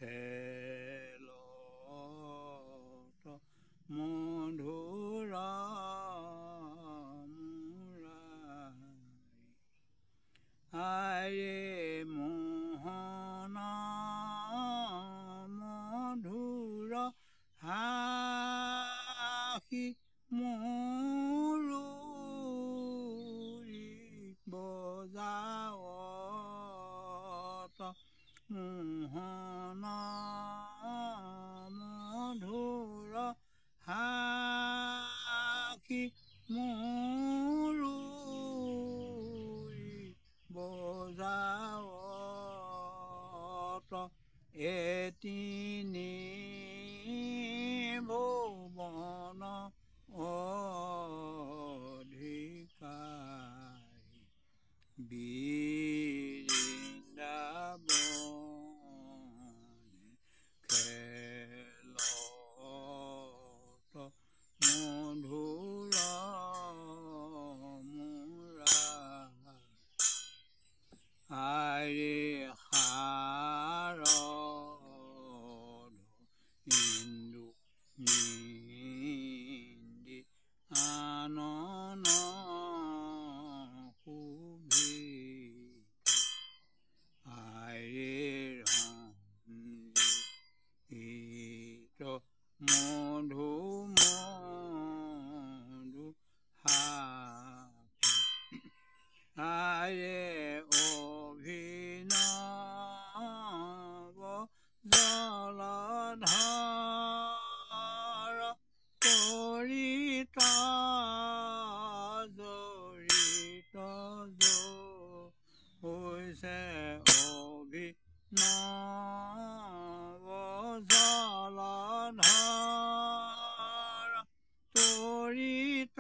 খেলত মধুৰ আয়ে মোহন মধুৰ হাসি মুৰুৰি বজাৱত মোহন মধুৰ হাসি বজাৱত এতিনি ভুৱন অধিকাৰী বৃন্দাবনে খেলত মধুৰ আয়ে শাৰদ ইন্দু নিন্দি আনন শুভিত আয়ে ৰঞ্জিত মধু মধু হাসি আয়ে অভিনৱ জলধৰ তৰিত জড়িত হৈছে অভিনৱ জলধৰ তৰিত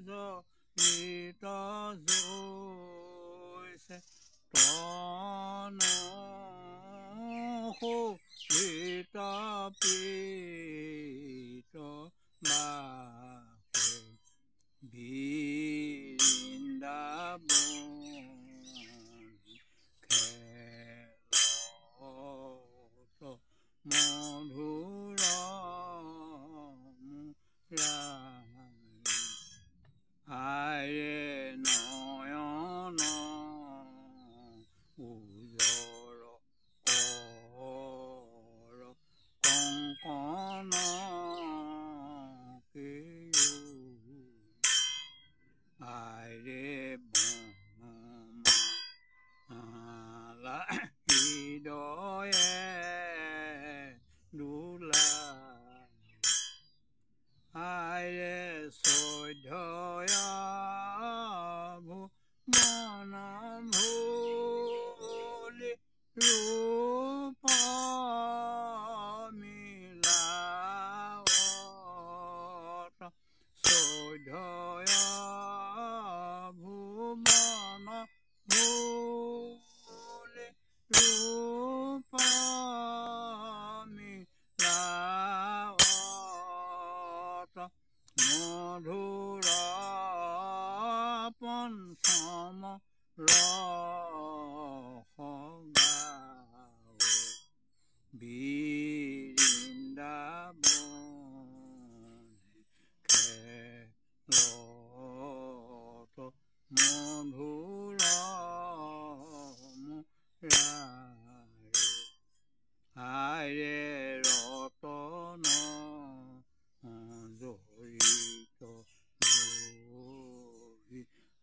জড়িত হৈছে তন শোভিত পীত বাসে বৃন্দাবনে খেলত মধুৰ আয়ে নয়ন উজৰ কৰ কংকন আয়ে বনমালা হৃদয়ে দোলাই আয়ে চৈধ্যয় ভুৱন ভুলি ৰূপ মিলাৱত চৈধ্যয় ভুৱন ভুলি ৰূপ মিলাৱত মধুৰ পঞ্চম ৰস গাৱে বৃন্দাবনে খেলত মধুৰ আয়ে ৰতন জড়িত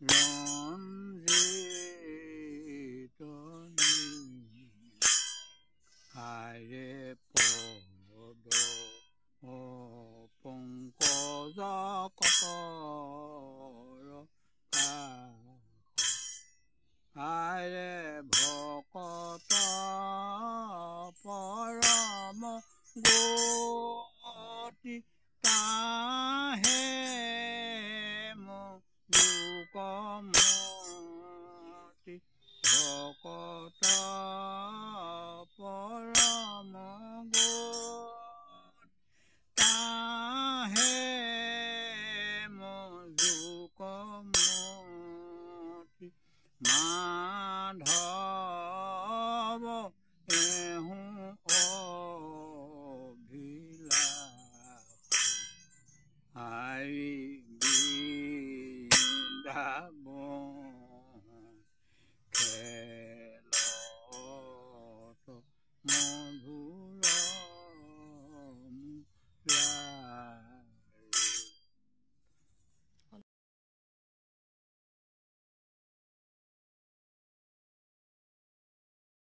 ৰঞ্জিত আয়ে পদ পংকজ কতৰ আয়ে ভকত পৰম গতি তাহে মুকমতি ভকত পৰম গতি তাহে মধুকমতি মাধৱ মধুৰ